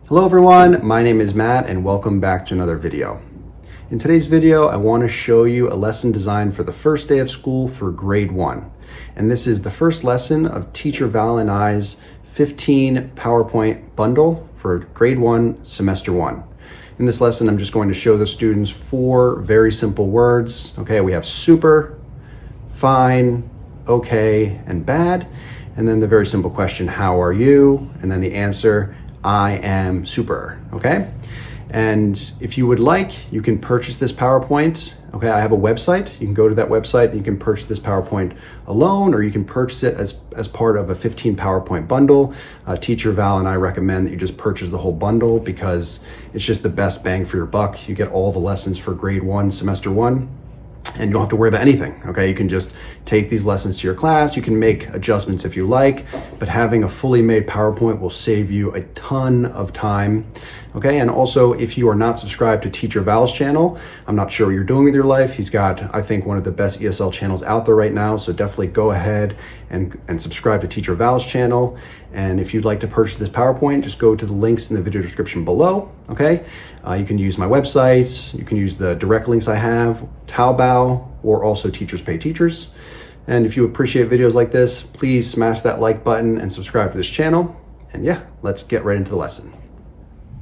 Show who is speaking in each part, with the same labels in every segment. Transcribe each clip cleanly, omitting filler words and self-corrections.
Speaker 1: Hello everyone, my name is Matt and welcome back to another video. In today's video, I want to show you a lesson designed for the first day of school for grade 1. And this is the first lesson of Teacher Val and I's 15 PowerPoint bundle for grade 1, semester 1. In this lesson, I'm just going to show the students 4 very simple words. Okay, we have super, fine, okay, and bad. And then the very simple question, how are you? And then the answer, I am super, okay? And if you would like, you can purchase this PowerPoint. Okay, I have a website. You can go to that website and you can purchase this PowerPoint alone, or you can purchase it as part of a 15 PowerPoint bundle. Teacher Val and I recommend that you just purchase the whole bundle because it's just the best bang for your buck. You get all the lessons for grade 1, semester 1. And you don't have to worry about anything, okay? You can just take these lessons to your class. You can make adjustments if you like, but having a fully made PowerPoint will save you a ton of time, okay? And also, if you are not subscribed to Teacher Val's channel, I'm not sure what you're doing with your life. He's got, I think, one of the best ESL channels out there right now, so definitely go ahead and subscribe to Teacher Val's channel. And if you'd like to purchase this PowerPoint, just go to the links in the video description below, okay? You can use my website, you can use the direct links I have, Taobao, or also Teachers Pay Teachers. And if you appreciate videos like this, please smash that like button and subscribe to this channel. And yeah, let's get right into the lesson.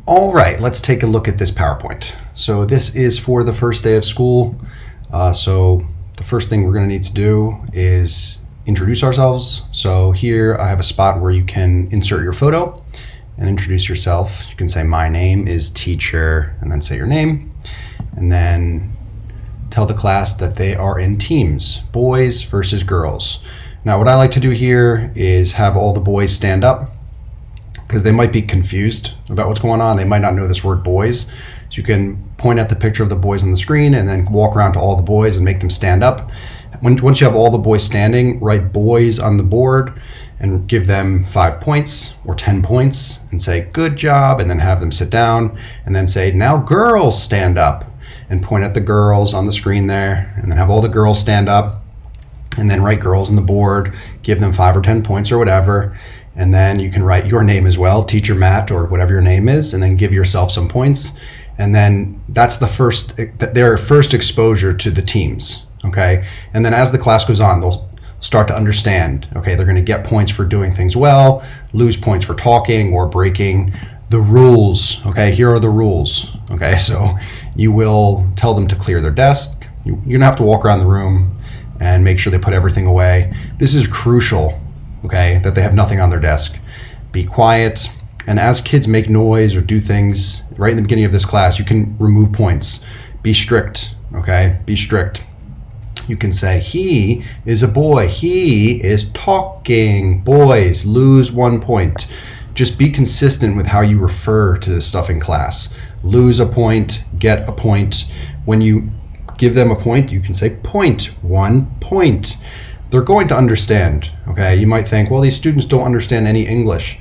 Speaker 1: All right, let's take a look at this PowerPoint. So this is for the first day of school. So the first thing we're gonna need to do is introduce ourselves. So here I have a spot where you can insert your photo and introduce yourself. You can say, my name is teacher, and then say your name. And then tell the class that they are in teams, boys versus girls. Now, what I like to do here is have all the boys stand up because they might be confused about what's going on. They might not know this word boys. So you can point at the picture of the boys on the screen and then walk around to all the boys and make them stand up. Once you have all the boys standing, write boys on the board and give them 5 points or 10 points and say, good job, and then have them sit down and then say, now girls stand up, and point at the girls on the screen there, and then have all the girls stand up and then write girls on the board, give them 5 or 10 points or whatever. And then you can write your name as well, Teacher Matt or whatever your name is, and then give yourself some points. And then that's their first exposure to the teams. Okay, and then as the class goes on, they'll start to understand, okay, they're gonna get points for doing things well, lose points for talking or breaking the rules. Okay, here are the rules. Okay, so you will tell them to clear their desk. You're gonna have to walk around the room and make sure they put everything away. This is crucial, okay, that they have nothing on their desk. Be quiet, and as kids make noise or do things right in the beginning of this class, you can remove points. Be strict, okay, be strict. You can say, he is a boy, he is talking. Boys, lose 1 point. Just be consistent with how you refer to this stuff in class. Lose a point, get a point. When you give them a point, you can say point, 1 point. They're going to understand, okay? You might think, well, these students don't understand any English.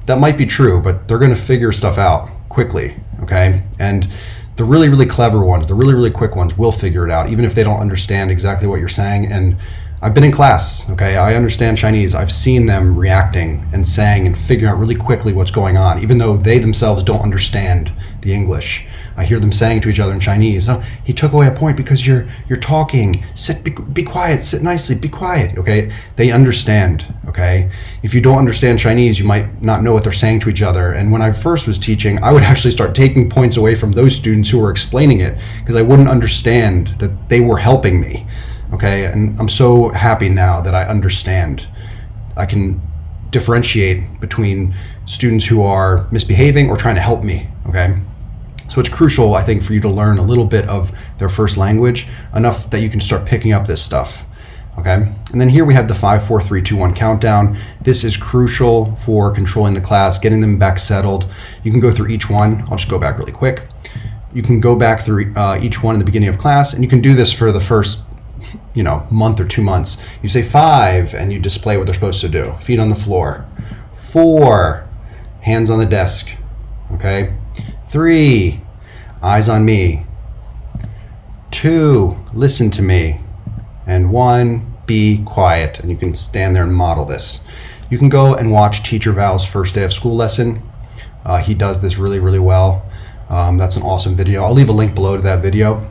Speaker 1: That might be true, but they're gonna figure stuff out quickly, okay? And the really, really clever ones, the really, really quick ones will figure it out, even if they don't understand exactly what you're saying. And I've been in class, okay? I understand Chinese. I've seen them reacting and saying and figuring out really quickly what's going on, even though they themselves don't understand the English. I hear them saying to each other in Chinese, oh, he took away a point because you're talking. Sit, be quiet, sit nicely, be quiet, okay? They understand, okay? If you don't understand Chinese, you might not know what they're saying to each other. And when I first was teaching, I would actually start taking points away from those students who were explaining it because I wouldn't understand that they were helping me, okay? And I'm so happy now that I understand. I can differentiate between students who are misbehaving or trying to help me, okay? So it's crucial, I think, for you to learn a little bit of their first language, enough that you can start picking up this stuff, okay? And then here we have the 5, 4, 3, 2, 1 countdown. This is crucial for controlling the class, getting them back settled. You can go through each one. I'll just go back really quick. You can go back through each one in the beginning of class, and you can do this for the first month or 2 months. You say 5, and you display what they're supposed to do. Feet on the floor. 4, hands on the desk, okay? 3, eyes on me. 2, listen to me. And 1, be quiet. And you can stand there and model this. You can go and watch Teacher Val's first day of school lesson He does this really, really well. That's an awesome video. I'll leave a link below to that video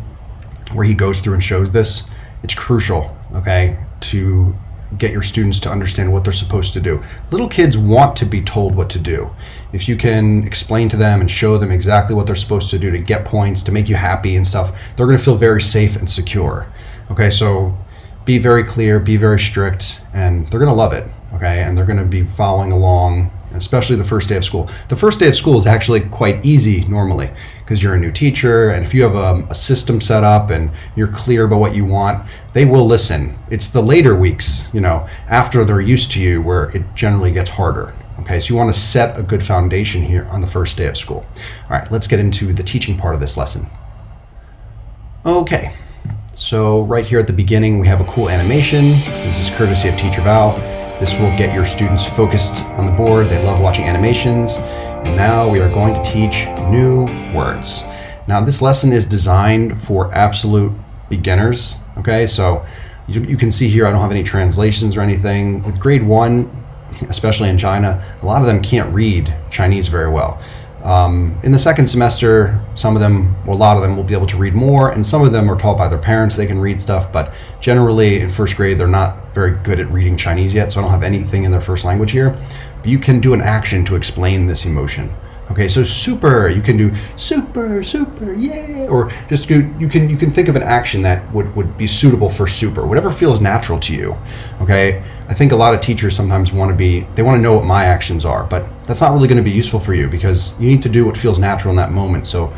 Speaker 1: where he goes through and shows this. It's crucial, okay, to get your students to understand what they're supposed to do. Little kids want to be told what to do. If you can explain to them and show them exactly what they're supposed to do to get points, to make you happy and stuff, they're going to feel very safe and secure. Okay, so be very clear, be very strict, and they're going to love it, okay? And they're going to be following along, especially the first day of school. The first day of school is actually quite easy normally because you're a new teacher, and if you have a system set up and you're clear about what you want, they will listen. It's the later weeks, after they're used to you, where it generally gets harder. Okay, so you want to set a good foundation here on the first day of school. All right, let's get into the teaching part of this lesson. Okay, so right here at the beginning, we have a cool animation. This is courtesy of Teacher Val. This will get your students focused on the board. They love watching animations. And now we are going to teach new words. Now this lesson is designed for absolute beginners. Okay, so you can see here I don't have any translations or anything. With grade 1, especially in China, a lot of them can't read Chinese very well. In the second semester, a lot of them will be able to read more, and some of them are taught by their parents. They can read stuff, but generally in first grade, they're not very good at reading Chinese yet, so I don't have anything in their first language here. But you can do an action to explain this emotion. Okay, so super, you can do super, super, yeah, or just you can think of an action that would be suitable for super, whatever feels natural to you. Okay, I think a lot of teachers sometimes want to know what my actions are, but that's not really going to be useful for you because you need to do what feels natural in that moment, so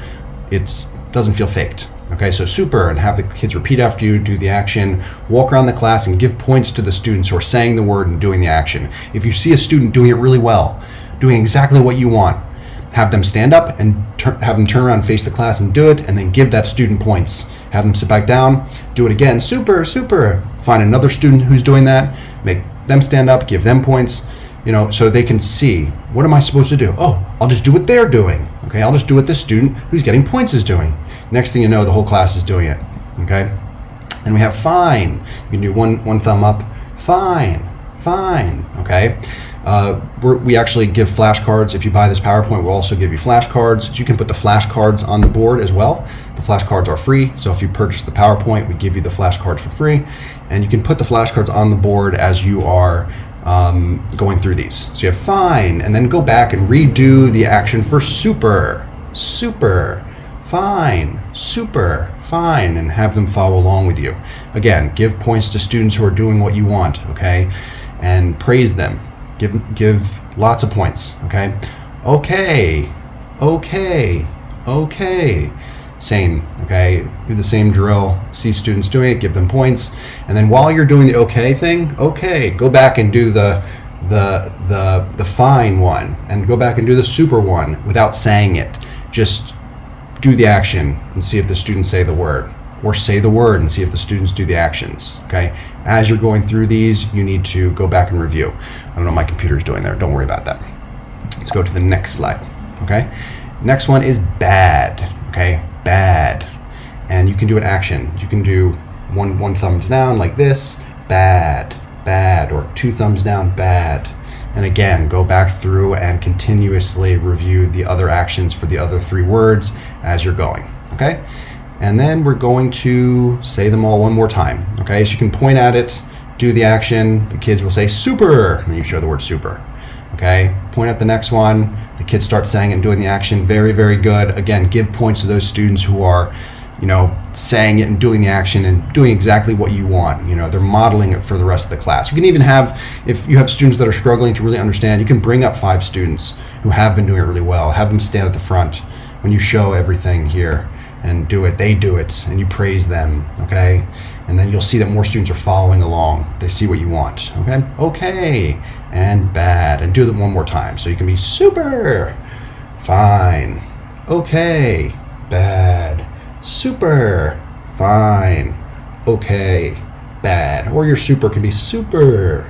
Speaker 1: it doesn't feel faked. Okay, so super, and have the kids repeat after you, do the action, walk around the class and give points to the students who are saying the word and doing the action. If you see a student doing it really well, doing exactly what you want, have them stand up and have them turn around and face the class and do it, and then give that student points. Have them sit back down, do it again, super, super. Find another student who's doing that, make them stand up, give them points, so they can see, what am I supposed to do? Oh, I'll just do what they're doing. Okay, I'll just do what this student who's getting points is doing. Next thing you know, the whole class is doing it. Okay, and we have fine. You can do one thumb up, fine, fine. Okay. We actually give flashcards. If you buy this PowerPoint, we'll also give you flashcards. So you can put the flashcards on the board as well. The flashcards are free, so if you purchase the PowerPoint, we give you the flashcards for free. And you can put the flashcards on the board as you are going through these. So you have fine, and then go back and redo the action for super, super, fine, super, fine, and have them follow along with you. Again, give points to students who are doing what you want, okay? And praise them. Give lots of points, okay? Okay, okay, okay. Same, okay? Do the same drill. See students doing it, give them points. And then while you're doing the okay thing, okay, go back and do the fine one, and go back and do the super one without saying it. Just do the action and see if the students say the word. Or say the word and see if the students do the actions, okay? As you're going through these, you need to go back and review. I don't know what my computer's doing there. Don't worry about that. Let's go to the next slide, okay? Next one is bad, okay? Bad. And you can do an action. You can do one thumbs down like this, bad, bad, or 2 thumbs down, bad. And again, go back through and continuously review the other actions for the other 3 words as you're going, okay? And then we're going to say them all one more time, okay? So you can point at it, do the action, the kids will say super, and you show the word super, okay? Point at the next one, the kids start saying and doing the action, very, very good. Again, give points to those students who are, saying it and doing the action and doing exactly what you want. They're modeling it for the rest of the class. You can even have, if you have students that are struggling to really understand, you can bring up 5 students who have been doing it really well, have them stand at the front when you show everything here. And do it, they do it, and you praise them, okay? And then you'll see that more students are following along. They see what you want, okay? Okay, and bad, and do them one more time. So you can be super, fine, okay, bad, super, fine, okay, bad. Or your super can be super,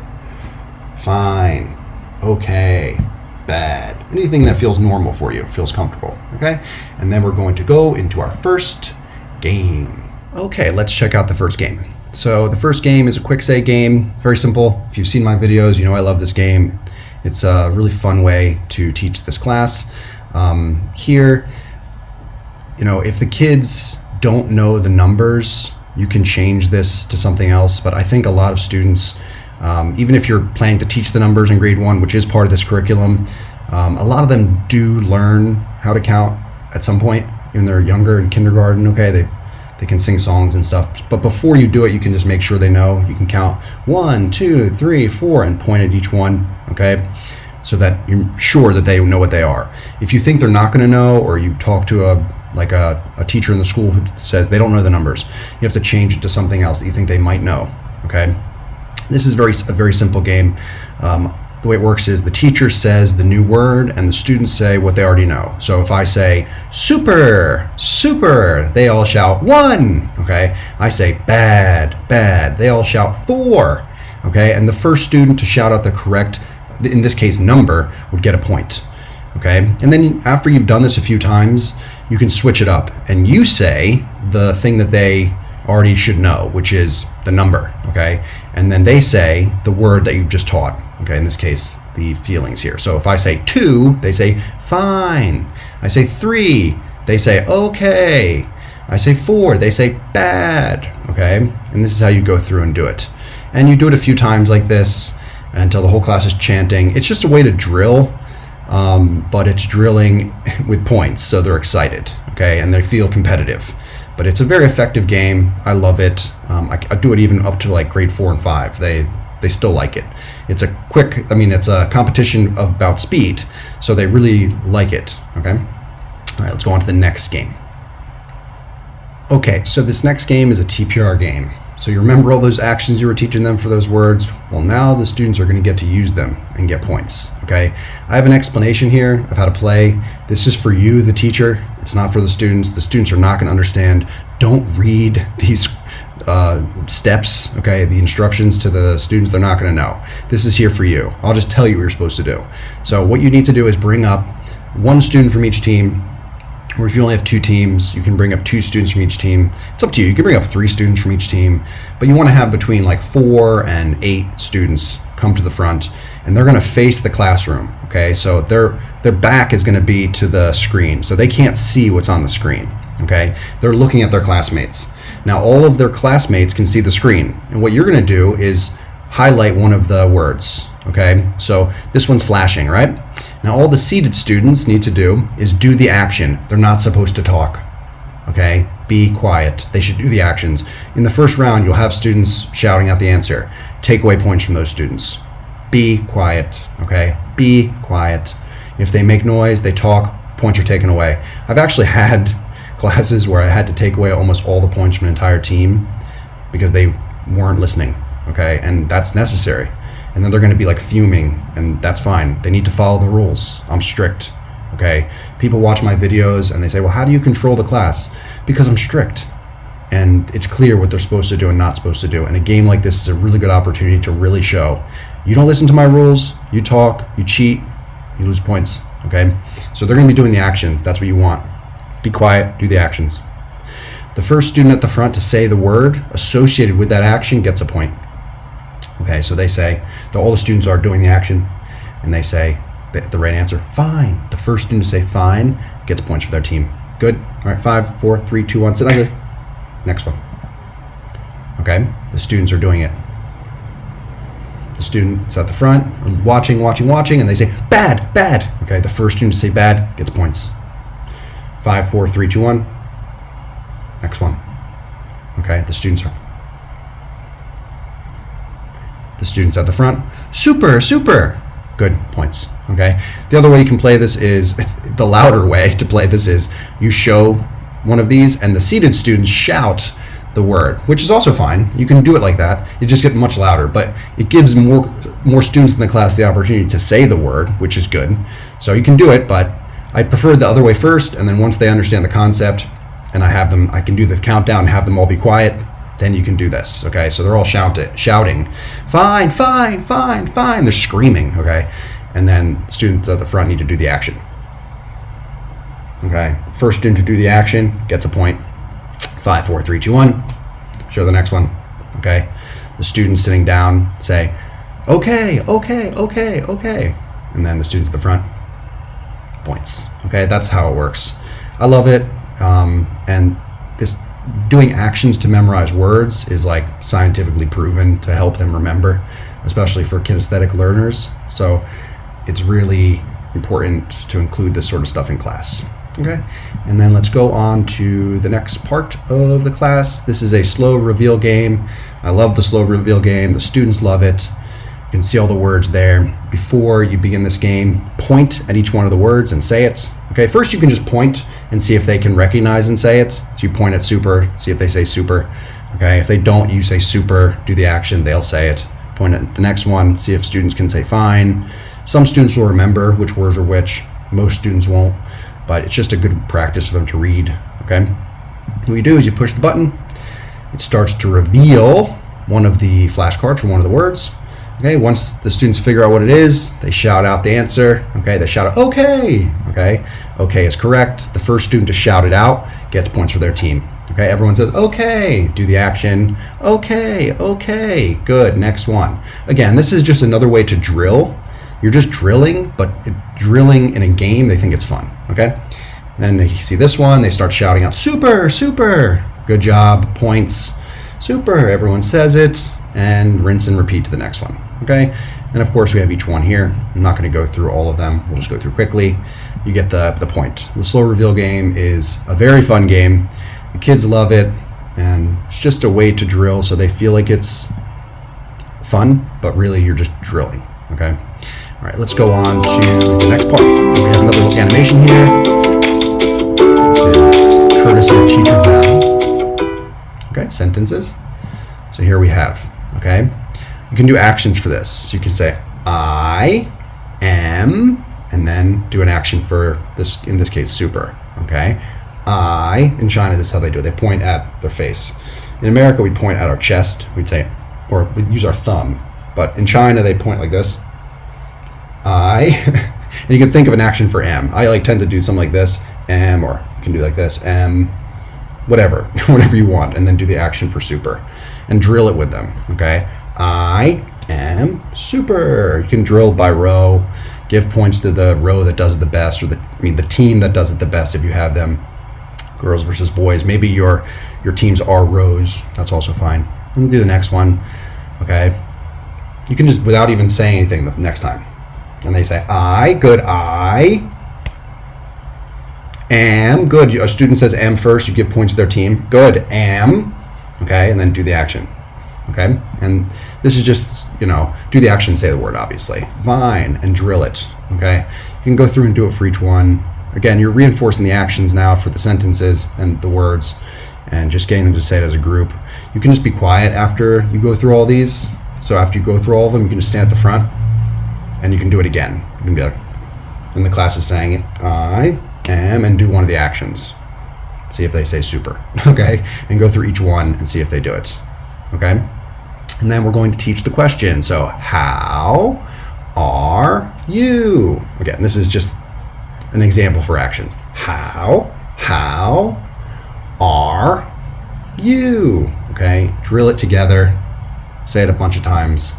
Speaker 1: fine, okay, bad. Anything that feels normal for you, feels comfortable, okay? And then we're going to go into our first game. Okay, let's check out the first game. So the first game is a quick say game, very simple. If you've seen my videos, you know I love this game. It's a really fun way to teach this class. Here, if the kids don't know the numbers, you can change this to something else. But I think a lot of students, even if you're planning to teach the numbers in grade 1, which is part of this curriculum, a lot of them do learn how to count at some point when they're younger in kindergarten. Okay, they can sing songs and stuff. But before you do it, you can just make sure they know. You can count 1, 2, 3, 4 and point at each one. Okay, so that you're sure that they know what they are. If you think they're not going to know, or you talk to a teacher in the school who says they don't know the numbers, you have to change it to something else that you think they might know. Okay, this is a very simple game. The way it works is the teacher says the new word and the students say what they already know. So if I say super, super, they all shout 1. Okay, I say bad, bad, they all shout 4. Okay, and the first student to shout out the correct, in this case number, would get a point. Okay, and then after you've done this a few times, you can switch it up and you say the thing that they already should know, which is the number. Okay, and then they say the word that you've just taught. Okay, in this case, the feelings here. So if I say 2, they say fine. I say 3, they say okay. I say 4, they say bad. Okay, and this is how you go through and do it. And you do it a few times like this until the whole class is chanting. It's just a way to drill, but it's drilling with points, so they're excited, okay, and they feel competitive. But it's a very effective game. I love it. I do it even up to like grade 4 and 5. They still like it. It's a competition about speed, so they really like it. Okay. All right, let's go on to the next game. Okay, so this next game is a TPR game. So you remember all those actions you were teaching them for those words? Well, now the students are going to get to use them and get points. Okay, I have an explanation here of how to play. This is for you, the teacher. It's not for the students. The students are not going to understand. Don't read these steps, okay, the instructions to the students. They're not going to know. This is here for you. I'll just tell you what you're supposed to do. So what you need to do is bring up one student from each team, or if you only have 2 teams, you can bring up 2 students from each team. It's up to you. You can bring up 3 students from each team, but you want to have between like 4 and 8 students come to the front, and they're going to face the classroom. Okay, so their back is going to be to the screen, so they can't see what's on the screen. Okay, they're looking at their classmates. Now all of their classmates can see the screen, and what you're going to do is highlight one of the words. Okay, so this one's flashing, right? Now all the seated students need to do is do the action. They're not supposed to talk. Okay, be quiet. They should do the actions. In the first round, you'll have students shouting out the answer. Take away points from those students. Be quiet. Okay, be quiet. If they make noise, they talk, points are taken away. I've actually had classes where I had to take away almost all the points from an entire team because they weren't listening. Okay, and that's necessary. And then they're going to be like fuming, and that's fine. They need to follow the rules. I'm strict. Okay, people watch my videos and they say, well, how do you control the class? Because I'm strict, and it's clear what they're supposed to do and not supposed to do. And a game like this is a really good opportunity to really show, you don't listen to my rules, you talk, you cheat, you lose points. Okay, so they're going to be doing the actions. That's what you want. Be quiet, do the actions. The first student at the front to say the word associated with that action gets a point. Okay, so they say, all the students are doing the action, and they say the right answer, fine. The first student to say fine gets points for their team. Good. All right, 5, 4, 3, 2, 1, sit nicely. Next one. Okay, the students are doing it. The student's at the front, watching, and they say, bad, bad. Okay, the first student to say bad gets points. 5, 4, 3, 2, 1. Next one. Okay, the students at the front, super, super, good, points. Okay, the other way you can play this is, it's the louder way to play this is you show one of these and the seated students shout the word, which is also fine. You can do it like that. You just get much louder, but it gives more students in the class the opportunity to say the word, which is good. So you can do it, but I prefer the other way first, and then once they understand the concept and I can do the countdown and have them all be quiet, then you can do this. Okay, so they're all shouting, fine, fine, fine, fine. They're screaming. Okay, and then students at the front need to do the action. Okay, first student to do the action gets a point. 5, 4, 3, 2, 1. Show the next one. Okay, the students sitting down say, okay, okay, okay, okay, and then the students at the front, points. Okay, that's how it works. I love it. And this doing actions to memorize words is like scientifically proven to help them remember, especially for kinesthetic learners. So it's really important to include this sort of stuff in class. Okay, and then let's go on to the next part of the class. This is a slow reveal game. I love the slow reveal game. The students love it. You can see all the words there. Before you begin this game, point at each one of the words and say it. Okay, first you can just point and see if they can recognize and say it. So you point at super, see if they say super. Okay, if they don't, you say super, do the action, they'll say it. Point at the next one, see if students can say fine. Some students will remember which words are which. Most students won't, but it's just a good practice for them to read. Okay, what you do is you push the button. It starts to reveal one of the flashcards for one of the words. Okay, once the students figure out what it is, they shout out the answer. Okay, they shout out, okay. Okay, okay is correct. The first student to shout it out gets points for their team. Okay, everyone says, okay, do the action. Okay, okay, good, next one. Again, this is just another way to drill. You're just drilling, but drilling in a game, they think it's fun. Okay, then they see this one, they start shouting out, super, super, good job, points, super, everyone says it, and rinse and repeat to the next one. Okay, and of course we have each one here. I'm not going to go through all of them. We'll just go through quickly. You get the point. The slow reveal game is a very fun game. The kids love it, and it's just a way to drill so they feel like it's fun, but really you're just drilling. Okay, all right, let's go on to the next part. We have another little animation here. This is courtesy of Teacher Val. Okay, sentences. So here we have, okay, you can do actions for this. So you can say, I am, and then do an action for this, in this case, super, okay? In China, this is how they do it. They point at their face. In America, we point at our chest. We'd say, or we'd use our thumb. But in China, they point like this. And you can think of an action for am. I like tend to do something like this, am, or you can do like this, am, whatever, whatever you want, and then do the action for super. And drill it with them, okay? I am super. You can drill by row, give points to the row that does it the best, or the team that does it the best if you have them, girls versus boys. Maybe your teams are rows, that's also fine. And do the next one, okay? You can just, without even saying anything the next time. And they say, I, good, I am, good. A student says am first, you give points to their team. Good, am. Okay, and then do the action. Okay, and this is just, do the action, say the word, obviously. Fine, and drill it. Okay, you can go through and do it for each one. Again, you're reinforcing the actions now for the sentences and the words, and just getting them to say it as a group. You can just be quiet after you go through all these. So after you go through all of them, you can just stand at the front, and you can do it again. You can be like, and the class is saying it, I am, and do one of the actions. See if they say super, okay? And go through each one and see if they do it, okay? And then we're going to teach the question. So, how are you? Again, this is just an example for actions. How are you? Okay, drill it together, say it a bunch of times,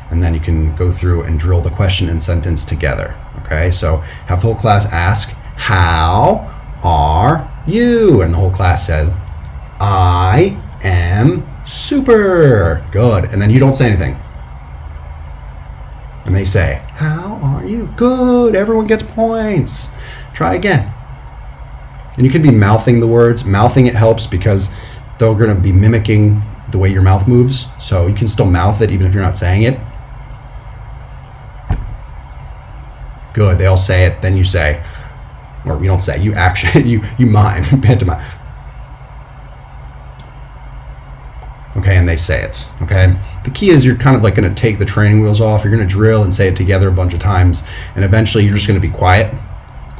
Speaker 1: and then you can go through and drill the question and sentence together, okay? So have the whole class ask, how are you? And the whole class says, I am super. Good. And then you don't say anything. And they say, how are you? Good. Everyone gets points. Try again. And you can be mouthing the words. Mouthing it helps because they're going to be mimicking the way your mouth moves. So you can still mouth it even if you're not saying it. Good. They all say it. Then you say, or you don't say, you actually, you mime, pantomime. Okay, and they say it, okay? The key is you're kind of like gonna take the training wheels off, you're gonna drill and say it together a bunch of times, and eventually you're just gonna be quiet,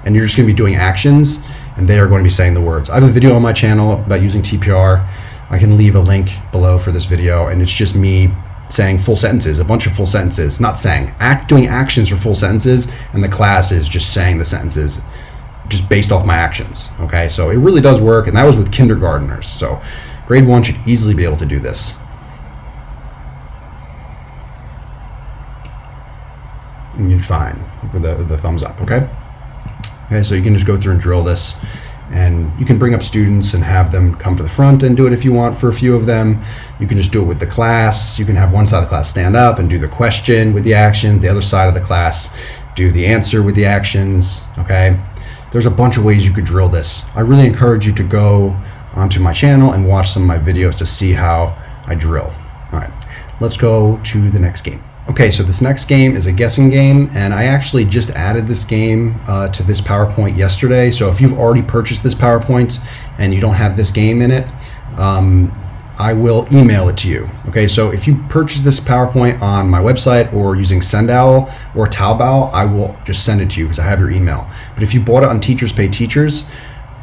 Speaker 1: and you're just gonna be doing actions, and they are going to be saying the words. I have a video on my channel about using TPR. I can leave a link below for this video, and it's just me saying full sentences, a bunch of full sentences, not saying, doing actions for full sentences, and the class is just saying the sentences just based off my actions, okay? So it really does work, and that was with kindergartners. So grade 1 should easily be able to do this. And you're fine with the thumbs up, okay? Okay, so you can just go through and drill this, and you can bring up students and have them come to the front and do it if you want for a few of them. You can just do it with the class. You can have one side of the class stand up and do the question with the actions, the other side of the class do the answer with the actions. Okay, there's a bunch of ways you could drill this. I really encourage you to go onto my channel and watch some of my videos to see how I drill. All right, let's go to the next game. Okay, so this next game is a guessing game, and I actually just added this game to this PowerPoint yesterday. So if you've already purchased this PowerPoint and you don't have this game in it, I will email it to you. Okay, so if you purchase this PowerPoint on my website or using Sendowl or Taobao, I will just send it to you because I have your email. But if you bought it on Teachers Pay Teachers,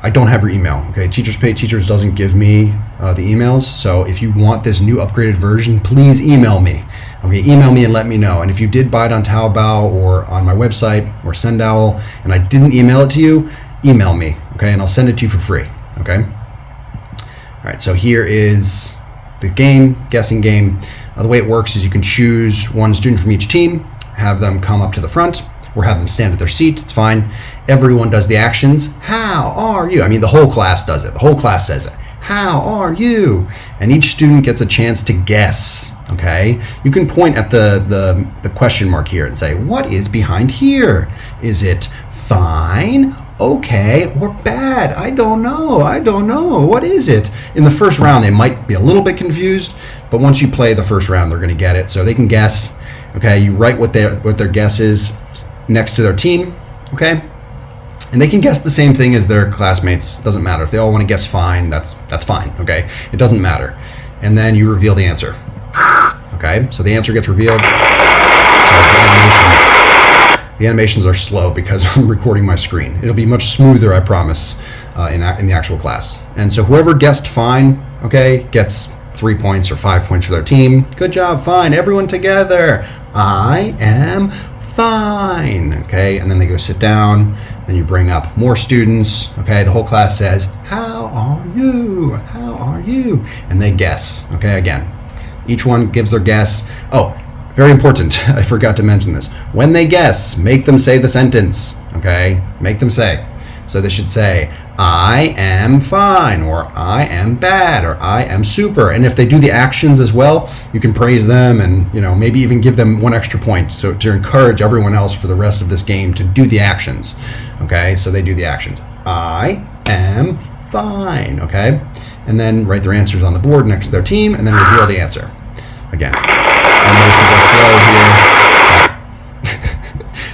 Speaker 1: I don't have your email. Okay, Teachers Pay Teachers doesn't give me the emails. So if you want this new upgraded version, please email me. Okay, email me and let me know. And if you did buy it on Taobao or on my website or Sendowl and I didn't email it to you, email me. Okay, and I'll send it to you for free. Okay. All right. So here is the game, guessing game. The way it works is you can choose one student from each team, have them come up to the front, or have them stand at their seat. It's fine. Everyone does the actions. How are you? I mean, the whole class does it. The whole class says it. How are you? And each student gets a chance to guess. Okay. You can point at the question mark here and say, what is behind here? Is it fine, okay, or bad? I don't know. I don't know. What is it? In the first round, they might be a little bit confused, but once you play the first round, they're going to get it. So they can guess. Okay. You write what their guess is next to their team, okay? And they can guess the same thing as their classmates. Doesn't matter. If they all want to guess fine, that's fine, okay? It doesn't matter. And then you reveal the answer. Okay, so the answer gets revealed. So the animations are slow because I'm recording my screen. It'll be much smoother, I promise, in the actual class. And so whoever guessed fine, okay, gets 3 points or 5 points for their team. Good job, fine, everyone together. I am fine. Okay, and then they go sit down. Then you bring up more students. Okay, the whole class says, how are you? How are you? And they guess. Okay, again, each one gives their guess. Oh, very important. I forgot to mention this. When they guess, make them say the sentence. Okay, make them say. So they should say, I am fine, or I am bad, or I am super. And if they do the actions as well, you can praise them and, you know, maybe even give them 1 extra point. So to encourage everyone else for the rest of this game to do the actions. Okay, so they do the actions. I am fine. Okay, and then write their answers on the board next to their team and then reveal the answer. Again, animations are slow here.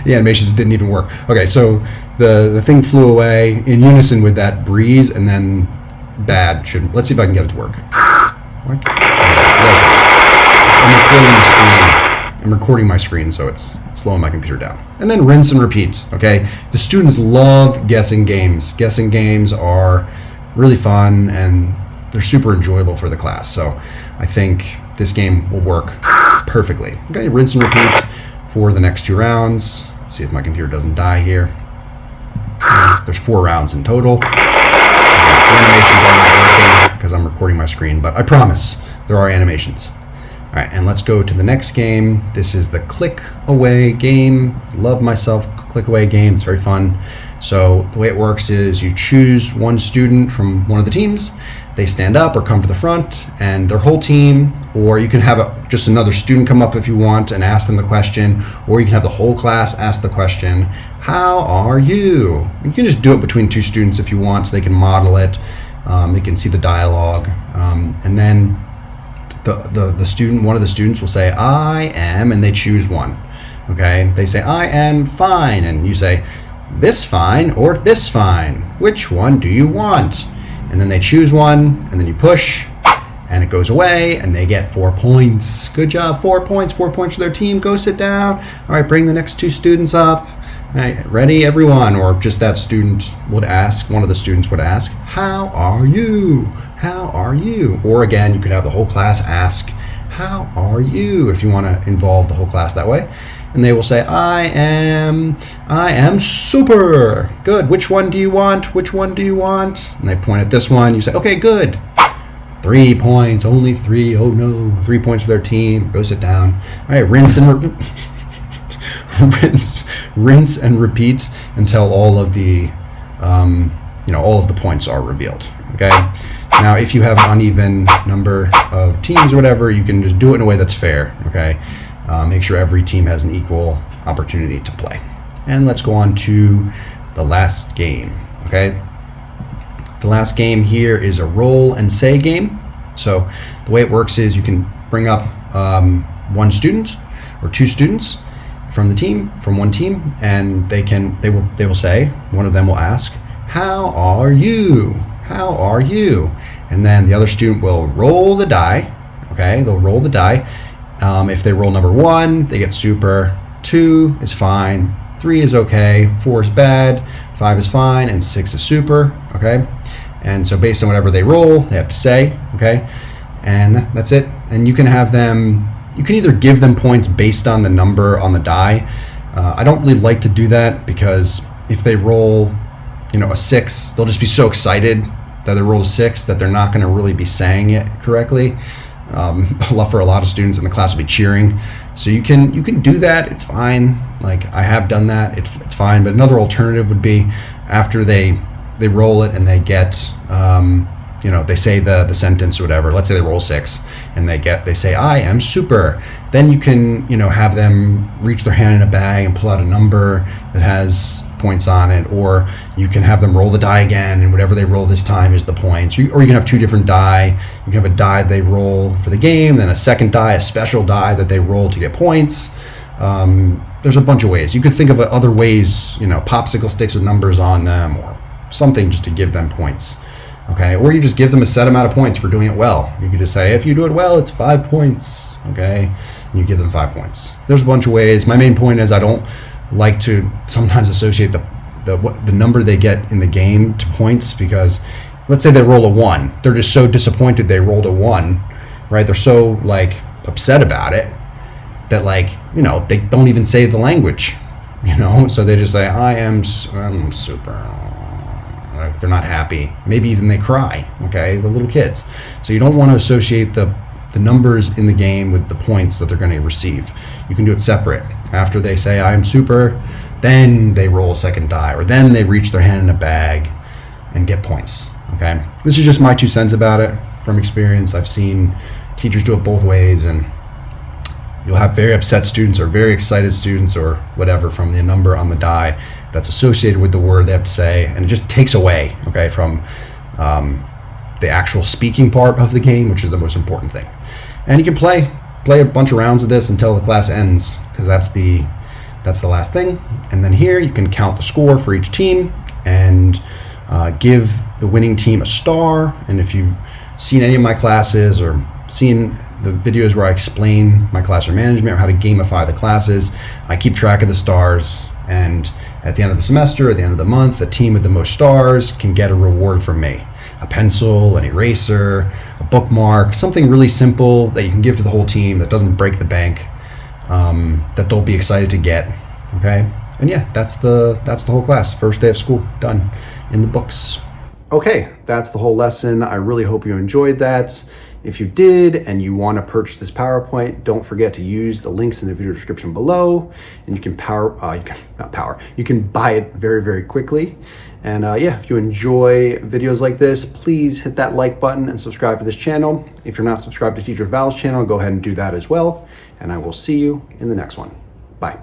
Speaker 1: The animations didn't even work. Okay, so the thing flew away in unison with that breeze, and then bad should. Let's see if I can get it to work. What? I'm recording my screen, so it's slowing my computer down. And then rinse and repeat. Okay, the students love guessing games. Guessing games are really fun and they're super enjoyable for the class. So I think this game will work perfectly. Okay, rinse and repeat for the next 2 rounds. See if my computer doesn't die here. There's 4 rounds in total. The animations are not working because I'm recording my screen, but I promise there are animations. All right, and let's go to the next game. This is the click away game. Love myself click away game. It's very fun. So the way it works is you choose one student from one of the teams. They stand up or come to the front, and their whole team, or you can have just another student come up if you want and ask them the question, or you can have the whole class ask the question, how are you? You can just do it between 2 students if you want, so they can model it. They can see the dialogue, and then the student, one of the students will say, I am, and they choose one. Okay, they say, I am fine, and you say, this fine or this fine. Which one do you want? And then they choose one, and then you push, and it goes away, and they get 4 points. Good job, 4 points, 4 points for their team. Go sit down. All right, bring the next 2 students up. All right, ready, everyone? Or just that student would ask, one of the students would ask, how are you? How are you? Or again, you could have the whole class ask, how are you? If you want to involve the whole class that way. And they will say, I am super. Good. Which one do you want? Which one do you want? And they point at this one. You say, okay, good. 3 points, only 3. Oh no, 3 points for their team. Go sit down. All right, rinse and rinse and repeat until all of the all of the points are revealed. Okay. Now, if you have an uneven number of teams or whatever, you can just do it in a way that's fair. Okay. Make sure every team has an equal opportunity to play. And let's go on to the last game. Okay. The last game here is a roll and say game. So the way it works is you can bring up one student or two students from one team, and they will say, one of them will ask, "How are you? How are you?" And then the other student will roll the die. Okay, they'll roll the die. If they roll number 1, they get super. 2 is fine. 3 is okay. 4 is bad. 5 is fine, and 6 is super. Okay, and so based on whatever they roll, they have to say. Okay, and that's it. And you can have them. You can either give them points based on the number on the die. I don't really like to do that because if they roll, a 6, they'll just be so excited that they rolled a 6 that they're not going to really be saying it correctly. For a lot of students in the class will be cheering. So you can do that. It's fine. Like, I have done that. It's fine. But another alternative would be after they roll it and they get they say the sentence or whatever. Let's say they roll 6 and they say, "I am super." Then you can, have them reach their hand in a bag and pull out a number that has points on it, or you can have them roll the die again, and whatever they roll this time is the points. Or you can have 2 different die. You can have a die they roll for the game, then a second die, a special die that they roll to get points. There's a bunch of ways. You could think of other ways, popsicle sticks with numbers on them or something just to give them points. Okay, or you just give them a set amount of points for doing it well. You could just say, if you do it well, it's 5 points. Okay, and you give them 5 points. There's a bunch of ways. My main point is I don't like to sometimes associate the number they get in the game to points, because let's say they roll a 1. They're just so disappointed they rolled a 1, right? They're so upset about it that they don't even say the language, So they just say, I'm super. They're not happy. Maybe even they cry. Okay, the little kids. So you don't want to associate the numbers in the game with the points that they're going to receive. You can do it separate. After they say "I'm super," then they roll a second die, or then they reach their hand in a bag and get points. Okay, this is just my 2 cents about it from experience. I've seen teachers do it both ways, and you'll have very upset students or very excited students or whatever from the number on the die that's associated with the word they have to say, and it just takes away, from the actual speaking part of the game, which is the most important thing. And you can play a bunch of rounds of this until the class ends, because that's the last thing. And then here you can count the score for each team and give the winning team a star. And if you've seen any of my classes or seen the videos where I explain my classroom management or how to gamify the classes, I keep track of the stars, and at the end of the semester, at the end of the month, the team with the most stars can get a reward from me. A pencil, an eraser, a bookmark, something really simple that you can give to the whole team that doesn't break the bank, that they'll be excited to get. Okay, and yeah, that's the whole class. First day of school, done, in the books. Okay, that's the whole lesson. I really hope you enjoyed that. If you did and you want to purchase this PowerPoint, don't forget to use the links in the video description below, and you can you can buy it very, very quickly. And if you enjoy videos like this, please hit that like button and subscribe to this channel. If you're not subscribed to Teacher Val's channel, go ahead and do that as well. And I will see you in the next one. Bye.